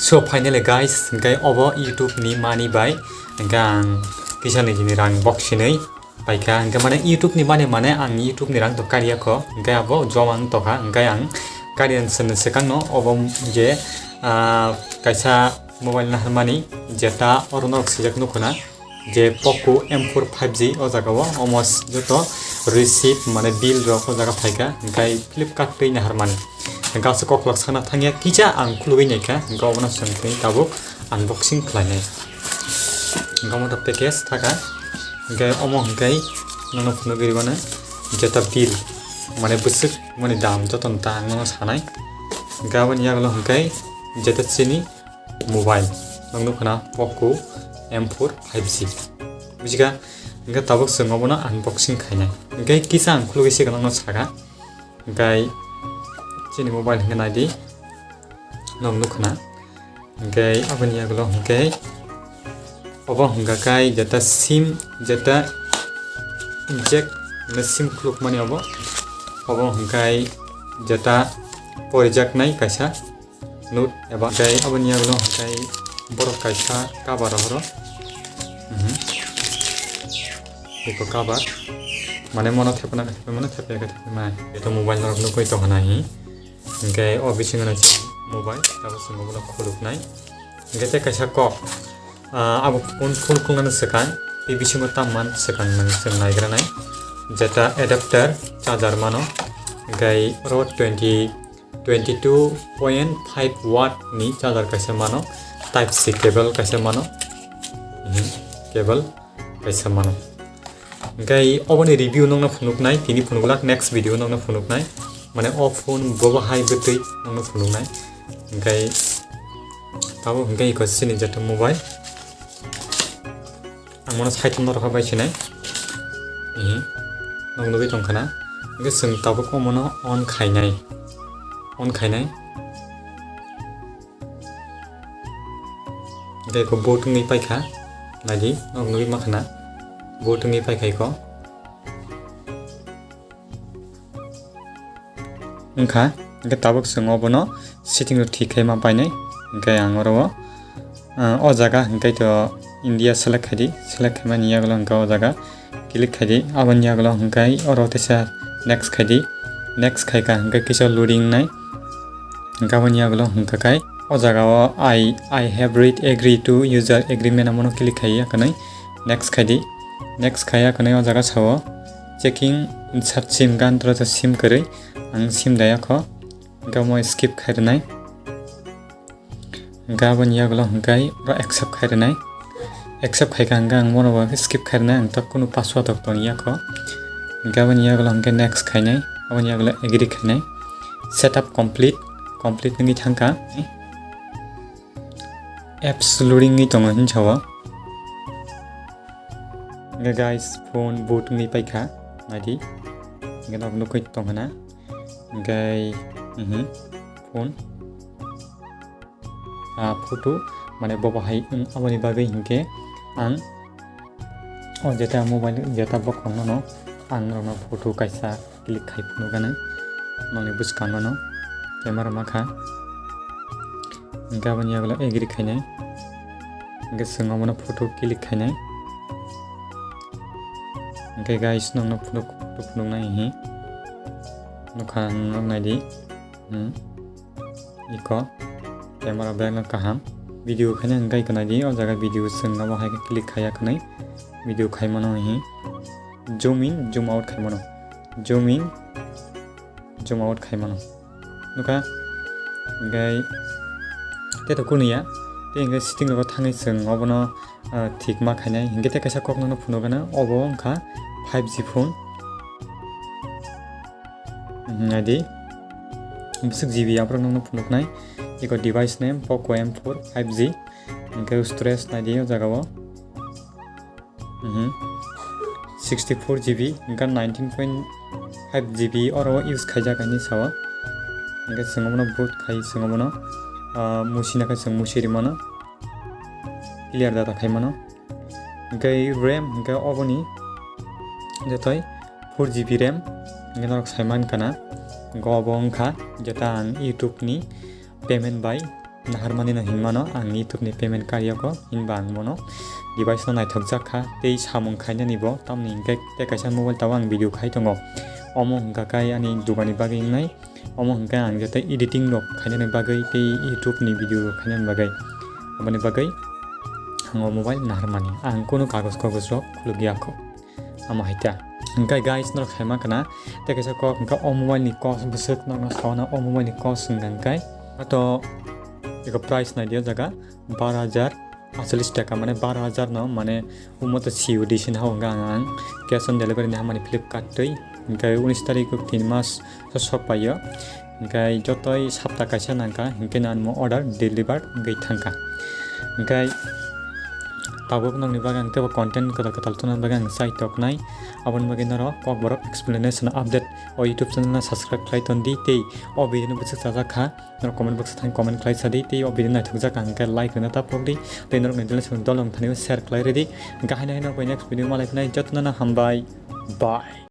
So finally guys, obo YouTube ni mani bai gang kisah ni jini rang box ini paikha mana YouTube ni mane ang YouTube ni rang to karya ko abo jomang to ka ang karian sen sekang no obo je kaisa mobile na mani jeta orunok sejak nukuna je POCO M4 5G o jaga wo almost joto receive mane bill ro ko jaga paikha Flipkart pe na harmani गावसो कक्लक साना थांगिया किजा आं खुलुबैनायखा गावना सोंखै दाबो unboxing खालायनाय गावना package थाका गे अमो हंगाय ननो फुनो गैबानो जेता bill माने बुसुक माने दाम जतन तां ननो सानाय गाबन यागलो हंगाय जेता सिनि मोबाइल नंगनो फना POCO M4 5G बुजिगा गे दाबो सोंगावना अनबॉक्सिंग खायनाय गे किजा आं खुलुगैसे गनो saga guy ini mobile hingga nadi nom nukna gai abani aglo gai obo hingga kai jata sim jata inject na sim kluk mani obo hingga jata porijak nai kaisa nut eba gai abani aglo gai borok kaisa cover horo iko cover mane mono thepna mai itu mobile nok nukoi to hanai Oke, obising na si mobile, tapos sa mobile kuluk nai. Gete kaisa kok, abo full kung na sekan, ibising mo taman sekan nang senai granai. Jeta adapter charger mano, gay ro 22.5 watt ni charger kaisa mano, Type C cable kaisa mano, cable kaisa mano. Gay oboni review nong na funuk nai, tini funulak next video nong na funuk nai. Mana phone boba hai betul nong phone nai gai tahu gai ko sini jatuh mobile ang mana site nor ka bai sini nong lobi tong kana gai seng tahu ko mana on khainai gai ko botung ni paikha lagi nong lobi makna botung ni paikha ko Engka, engka tabuk sengobono sitting roti kaima painai, engka yang oro o jaga engka itu India select kaima niya golo engka o jaga klik kadi, aban niya golo engka oro tesa next kaika engka kisa loading nai, engka aban niya golo engka kai o jaga o I have read agree to user agreement amono klik kaya kanai next kaya kanai o jaga sawo checking insert sim gan terus sim kari ang sim daya ko gamo skip khairnai gabon yaglo gai ro accept khairnai accept khai kang gang mono ba skip khairnai ang tak kono password ok ton yako gabon yaglo gai next khainai abon yaglo agree khainai setup complete ngi thangka apps loading ngi tong hin chawa guys phone boot ngi paikha nadi ngi nok nokoi tong hana gai phone photo mane boba hai amani bagai hingke ang o jeta mobile jeta bokong no ang no photo kaisa klik khai phunu gana noni buskan no camera makha gabani agla agree khainai gesang amana photo klik khainai gai guys nong no photo phunu nai hi nukan nadi iko camera bag kaham video khane ngai kana di o jaga video sengna ba hai click khaya kanai video khai mano hi zoom in zoom out khai mano nuka ngai te to kunia te ngai sitting ro thangai seng obono thik ma khainai hinge te kaisa kok no phuno gana obo angkha 5G phone Nadi, besok GB apa nong punuk nai, ikut device name POCO M4 5G, engkau storage nadi jaga wo, 64 GB, engkau 19.5 GB orang use kaja kani sawa, engkau sengomono boot kai sengomono, musina kai seng musiri mana, clear data kai mana, engkau RAM engkau oboni, jatoi 4 GB RAM. Ngelok Simon kana gobong kha jata ang YouTube ni payment by naharmani no hingmano ang YouTube ni payment karyako inba ang mono device no naithokjak tei samung khainani bo tamni hingke te kaisa mobile taw ang video khai tongo omo hingka kai ani dugani bagui nai omo hingka ang jate editing rok khainani bagui tei YouTube ni video khainani bagui amani bagui ang mobile naharmani ang kono kagos rok khulugiako ama haita hingka guys no khaima kana te kaisa ko hingka o mobile ni cost busuk no sona o mobile ni cost hingkai to eko price na dia jaga 12,048 টাকা মানে 12,000 no মানে umoto COD sin hawnga ang cash on delivery ni hamani Flipkart tei hingkai 19 tarik 3 mas sok payo hingkai jotoi sapta kaisa nangka hingkai nanmo order delivered hingkai thangka hingkai tabuk nang ni bagang tebo content katal tunan bagang site toknai abon bagin naro kok borok explanation update o YouTube channel na subscribe klai ton di tei o video no busuk saja kha naro comment box thang comment klai sadi tei o video na thukja kang ka like na ta pokdi tei naro ngdel sung dolong thani share klai redi ga haina no next video malai nai jotna na hambai bye